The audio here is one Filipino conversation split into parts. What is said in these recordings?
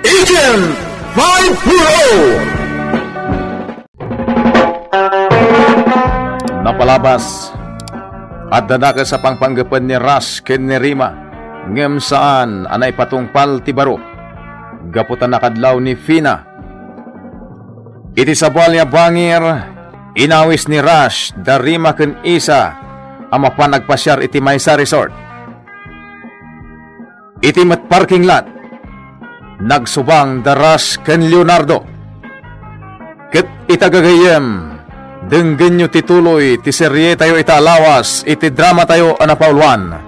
Agent 5-0! Napalabas at dadaka sa pangpanggapan ni Rush ken ni Rima ngem saan anay patungpal ti baro gaputan nakadlaw ni Fina. Iti sabal niya bangir inawis ni Rush da Rima ken Isa ang mapanagpasyar iti Maysa Resort. Iti mat parking lot nagsubang da Rush ken Leonardo ket itagagayem denggen nyo tituloy ti serye tayo italawas iti drama tayo anapauluan.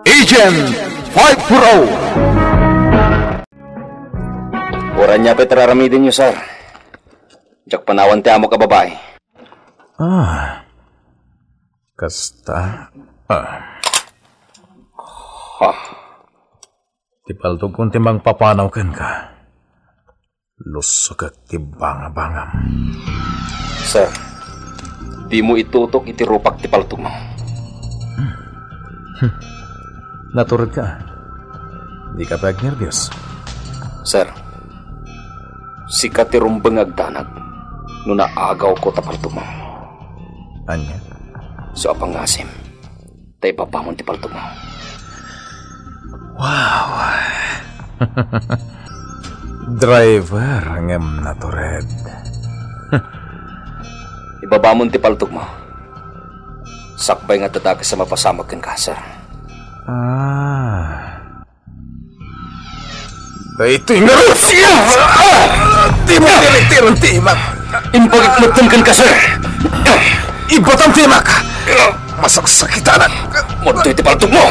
Agent 5-0! Oran niya petraramidin nyo, sir. Jak panawan ti amo ka babae. Kasta. Ti paltog kung timbang papanaw ken ka. Lusog at ti bangabangam. Sir, di mo itutok iti rupak ti paltog mo. Naturad ka. Di ka pa nervyos. Sir, sikat ti rumbeng agdanag no naagaw ko tapaltog mo. Anya? So apangasim, tay papamon ti paltog mo. Wow! Driver ngem natured. Ibabamon ti paltog mo. Sakbay nga tatakas sa mapasamag ken ka, sir. Ito'y narusya! Di mo tinitirang timak! Impagaklutan ken ka, sir! Ibatang timak! Masaksakitan! Moto'y ti paltog mo!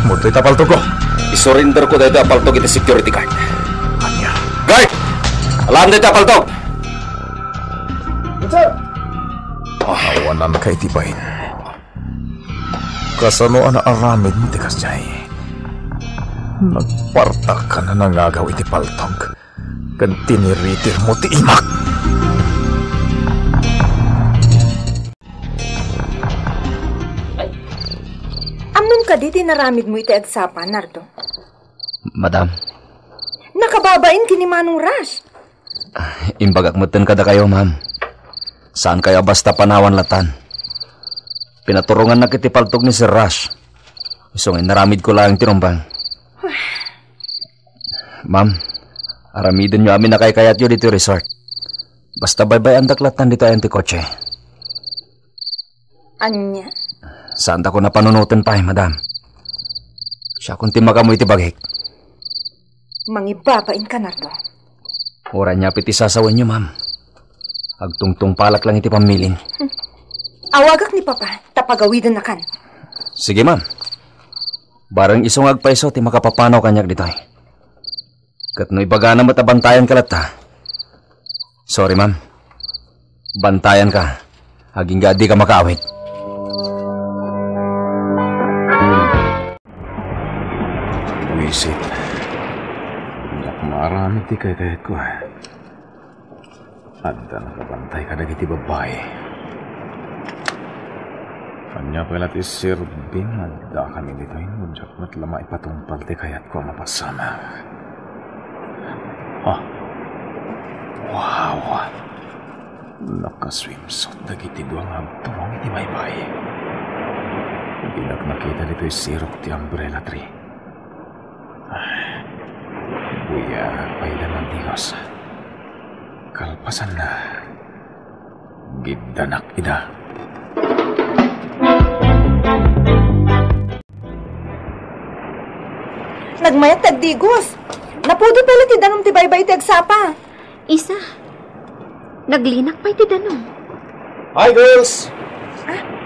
Muto'y tapaltog ko! Isurrender ko dahil tapaltog iti security guard. Anya? Guard! Alam dahil tapaltog! Awanan ka itibayin. Kasano na aramid mo tikas jay. Nagparta ka na nangagaw iti paltog. Kan tiniritir mo ti imak. Amnon ka di tinaramid mo iti agsapan, Nardo? Madam. Nakababain kini Manong Rush. Imbagak meten kada kayo, ma'am. Saan kaya basta panawan latan? Pinaturungan na kiti paltog ni Sir Rush. Isong naramid ko lang tinumbang. Ma'am, aramidin nyo amin na kayat yun dito resort. Basta baybay ang daklatan dito ayan ti kotse. Anya? Saan ta ko na panunutin pa madam? Siya kung timaga mo iti bagik. Mangibabain ka, Nardo. Ora niya piti sasawan nyo, ma'am. Agtungtong palak lang iti pamilin. Awagak ni Papa, tapagawidan na kan. Sige, ma'am. Barang isong agpaiso, ti makapapanaw kanyak dito. Kat no ibaga na matabantayan ka lata. Sorry, ma'am. Bantayan ka. Haging di ka makaawit. Wisit. Yak marami ti kayat ko. Adda nakabantay ka dagiti babae. Kanya pala ti Sir Bing, adda kami dito inunjak mat lama ipatungpal ti kayat ko mapasama. Wow! Nakaswimsuit dagiti duang agtuwang iti baybay. Ginak nakita dito'y sirok ti umbrella tree. Buya, paidan ng tigos. Kalpasan na. Gidanak ida. Nagmayat tagdigos. Napudo pala ti danom ti baybay ti agsapa. Isa. Naglinak pa iti danom. Hi, girls!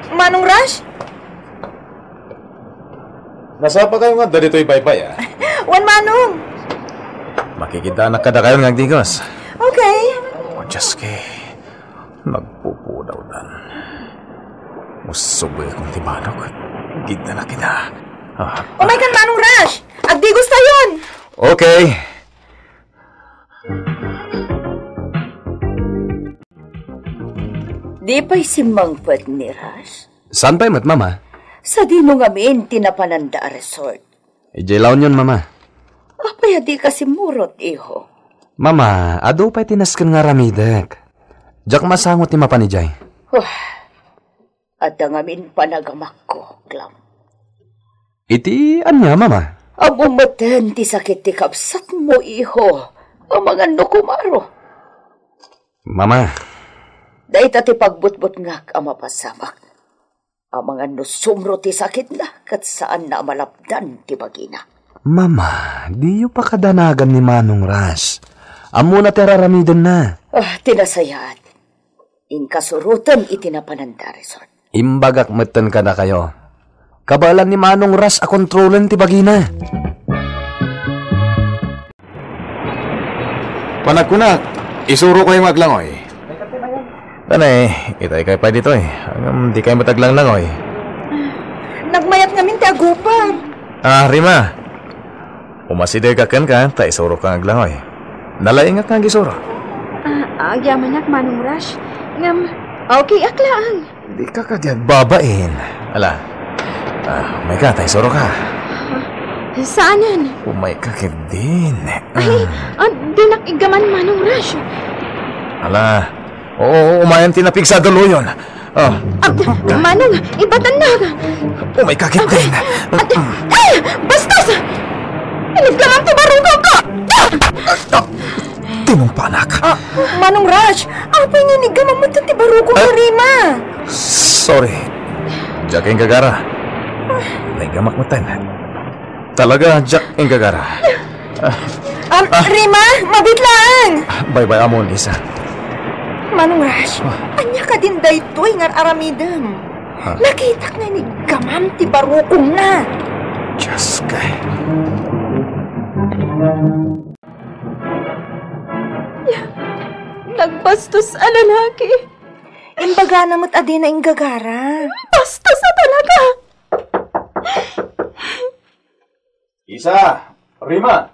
Manong Rush? Nasa pa kayo nga dito'y baybay, ah? Wan Manong. Makikita na kada kayo ng tigos. Okay. Diyos kay, nagpupudaw dan. Musuboy kong tibanok at gida na kita. Umay kan Manong Rush! Agdigos tayon! Okay. Di pa'y simangpad ni Ras? Saan pa'y mat, mama? Sa di mo ngamin tinapananda resort. Ijaylaw yun, mama. Apay di kasi murot, iho. Mama, ado pa'y tinaskan nga ramidek. Jak masangot ni mapanijay. At ngamin panagamak ko, Klam. Iti, anya, mama? Abumatan ti sakit ti kapsat mo, iho. Ang mga nukumaro. Mama. Dahil ti pagbutbut ngak ang mapasamak. Ang mga nusumro ti sakit na kat saan na malapdan ti bagina. Mama, di yu pa kadanagan ni Manong Ras. Amo na teraramidan na. Tinasayat. Inkasurutan itinapananda resort. Imbagak meten ka na kayo. Kabalan ni Manong Ras a kontrolan ti bagina. Panagkunak, isuro ko yung maglangoy. Tanay, itay kay pa dito Hanggang di kayo mataglang langoy. Nagmayat ngamin ti agupang. Rima. Umasiday ka ka, ta isuro ka ngaglangoy. Nalaingat nga gisuro. Agyaman ak, Manong Rush. Okay, aklaan. Di ka kadyan babain. Ala, umay ka, ta isuro ka. Saanan? Umay ka din. Ay, di nakigaman, Manong Rush. Ala, oo, umayan tinapig sa duluyon. Manong, ibatan na. Umay ka din. Ay, bastos! Iniglaman ti barugaw ko! Tinong panak. Manong Rush, apay nga nigaman mo ti barugo ni Rima. Sorry. Jack ang gagara. Naigamak mo tayo. Talaga, Jack ang gagara. Rima, mabitlaan. Bye-bye, amon, Isa. Manong Rush, anya ka din daytoy nga aramidam. Nakita nga ni gamam ti barukong na. Diyos ka. Nagbastos a lalaki. Imbaga namat adi na ing gagara. Bastos na talaga. Isa! Rima!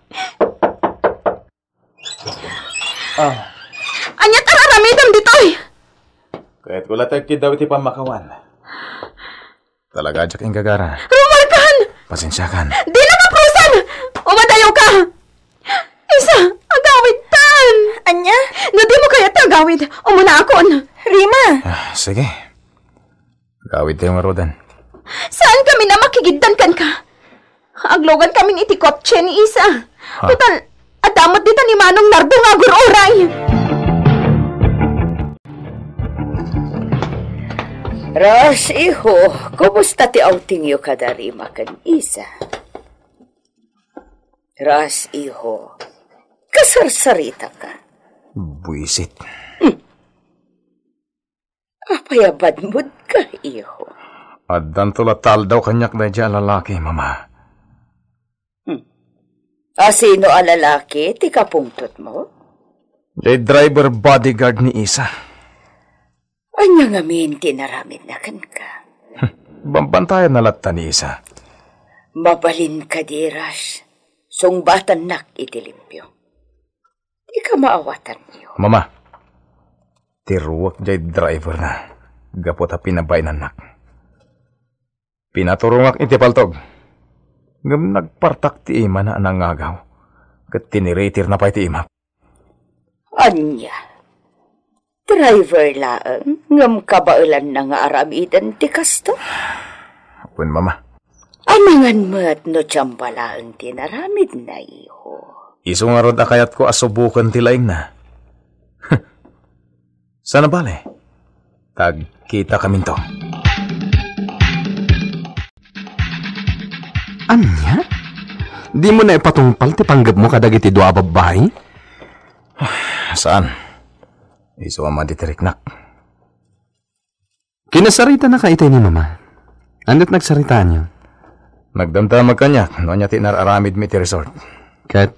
Anya tararamidam ditoy. Kahit kulatag daw iti pamakawan. Talaga, Jack ang gagara. Rumalkan! Pasensyakan. Di na kaprusan! Umadayo ka! Isa, agawid tan! Anya? No di mo kaya tagawid, umuna akon. Rima! Sige. Gawid tayo marodan. Saan kami na makigiddan kan ka? Aglogan kami ni iti kotse ni Isa. Total, adamot dita ni Manong Nardo nga guroray. Ras, iho, kumusta ti outing yu kada Rima kan Isa? Ras, iho, kasarsarita ka. Buisit. Apayabad mood ka, iho. Adan tulatal daw kanyak na dyan lalaki, mama. Sino ang lalaki? Ti kapungtot mo? Jay driver bodyguard ni Isa. Anya nga min tinaramid na kan ka. Bambantayan na latta ni Isa. Mabalin ka di, Ras. Sungbatan nak itilimpyo. Di ka maawatan niyo. Mama, tiruwak jay driver na. Gapot ha pinabay na nak. Pinaturungak iti paltog. Ngam nagpartak ti ima na anangagaw. Kat tiniratir na pa iti ima. Anya? Driver laang ngam kabailan na nga aramidan ti kasto? Pun, mama. Amangan mo't no tiyambalaang tinaramid na, iho. Iso nga rod akayat ko asubukan ti laing na. Sana bale? Tagkita kami to. Anya? Di mo na ipatungpal ti panggap mo kadagiti dua babae? Saan? Iso ama ditiriknak. Kinasarita na ka itay ni mama. Anot nagsarita niyo? Nagdamdamag kanyak, no niya tinararamid mi ti resort. Kat?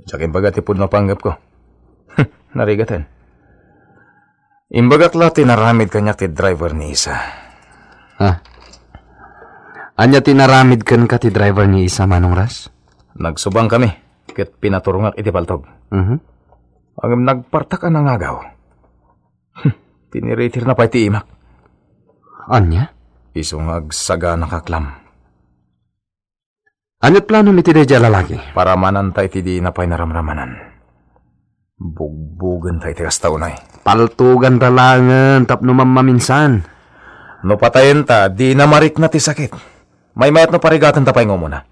Diyakin baga ti pudno panggap ko. Narigatan. Imbagak la tinaramid kanyak ti driver ni Isa. Anya tinaramid kan ka ti driver ni Isa, Manong Ras? Nagsubang kami, ket pinaturungak iti paltog. Ang nagpartak ang nangagaw. Tiniritir na pa iti imak. Anya? Isong agsaga nakaklam. Anyat plano mi ti deja lalaki? Para manantay ti di na pa'y naramramanan. Bugbugan tayo ti kastaunay. Paltugan ralangan tapno mamaminsan. No patayin ta, di na marik na ti sakit. May mayat no parigatan ta pa'y ngumuna.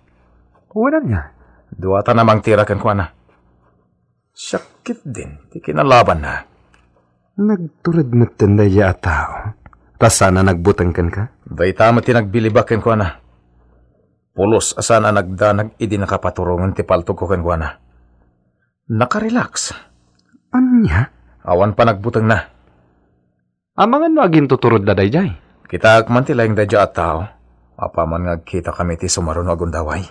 Wala niya. Duwata namang tirakan ko na. Sakit din, ti kinalaban na. Nagturad mo tinday ya tao. Rasana nagbutangkan ka? Day tama ti nagbilibaken ko na. Pulos asana nagdanag idi nakapaturungan ti paltog ko ken ko na. Nakarelax. Anya? Awan pa nagbutang na. Amangan no agin tuturod na dayjay. Kita akman ti laing dadya at tao. Apaman ngagkita kami ti sumaron agundaway.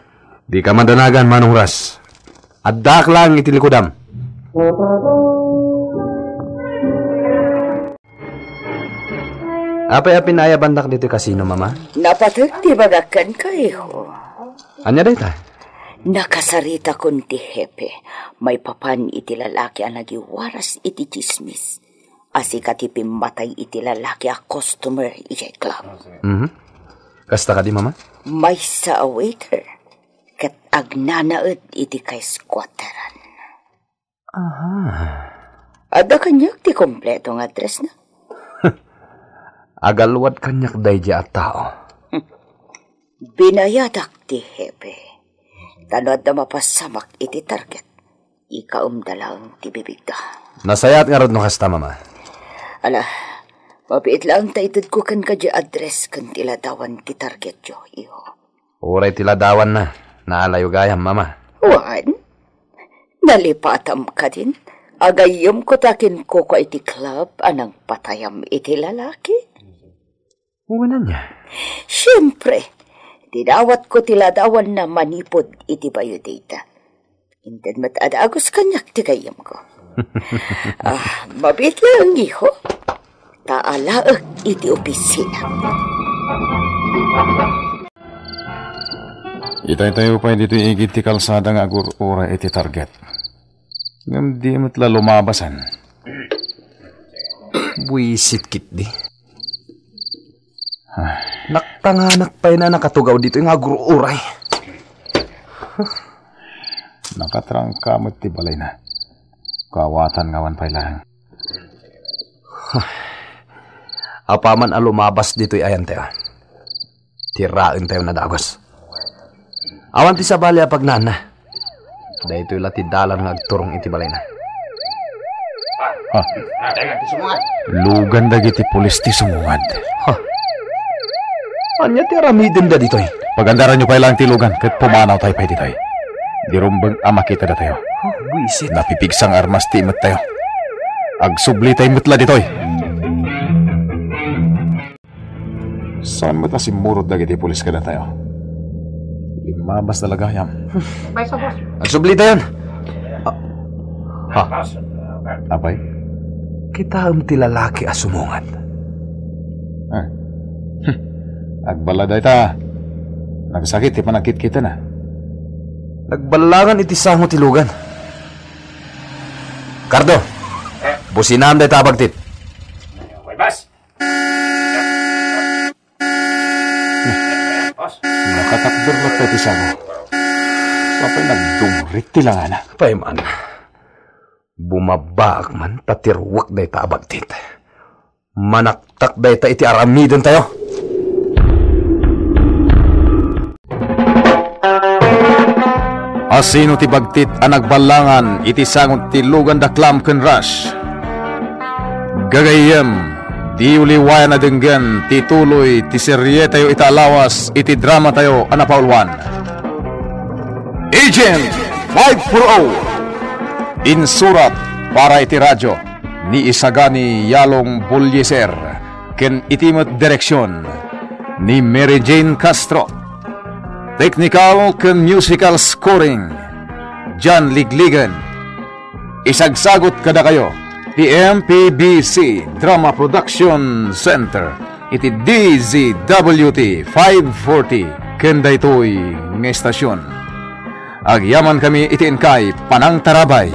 Di ka mandanagan, Manong Ras. Addak lang iti likudam. Apay pinaya bandak dito kasino, Mama? Napatag ti bagakan kayo. Anya dayta? Nakasarita kun ti hepe. May papan iti lalaki ang nagiwaras iti chismis. Asika ti pimatay iti lalaki a customer iti club. Kasta ka di, Mama? May sa a waiter. Kat agnanaed iti kay squatteran. Aha. Ada kanyak ti kompletong address na. Agalwad kanyak dayja at tao. Binayadak ti hepe. Tanod na mapasamak iti target. Ikaumdalang ti bibigda. Nasayat nga rod no kasta, Mama. Ala, mabiit lang taitid ko kan kadya address kan tiladawan ti target yo, iho. Uray tiladawan na. Naalayo gayam, Mama. Wan? Nalipatam ka din? Agayom ko takin ko iti club anang patayam iti lalaki? Wala niya. Siyempre, dinawat ko tiladawan na manipod iti bayo data. Hindi matadagos kanyak ti gayam ko. Mabit lang, iho. Taalaag iti opisina. Itay tayo pa dito igit ti kalsada nga agur-ura iti target. Ngam di matla lumabasan. Buisit kit di. Naktanganak pa na nakatugaw dito yung agur-uray. Nakatrangkamot ti balay na. Kawatan ngawan pa'y lang. Apaman alumabas dito'y ayan tayo. Tirain tayo na dagos. Awan ti sa balya pagnana. Dahito'y latidalan ng agturong iti balay na. Lugan dagiti pulis ti sumungad. Anya ti aramidin da dito'y. Pagandaran nyo pa'y lang ti lugan kat pumanaw tayo pa'y dito'y. Dirumbang amakita na tayo. Buisit. Napipigsang armas ti imat tayo. Agsubli tayo matla dito'y. Saan mo ta simurot dagiti pulis ka na tayo? Limabas talaga yam. Agsubli tayo. Apay? Kita ti lalaki asumungan. Agbaladay ta. Nagsakit, di pa nagkit kita na. Nagbalangan iti sango tilugan. Cardo, businam day tabagtit. Nakatakder na tayo ti sango. Sapay nagdungrit ti lang na. Paiman, bumabaak man tatirwak day tabagtit. Manaktak day ta iti aramidin tayo. Asino ti bagtit ang nagbalangan iti sangot ti lugan daklam ken rush. Gagayem, di uliwaya na denggan ti tuloy ti serye tayo italawas iti drama tayo anapaulwan. Agent 540 insurat para iti radyo ni Isagani Yalong Bulyeser ken itimat direksyon ni Mary Jane Castro. Technical ken musical scoring John Ligligan. Isagsagot kada kayo ti MPBC Drama Production Center iti DZWT 540 ken daytoy nga estasyon. Agyaman kami iti inkay Panang Tarabay.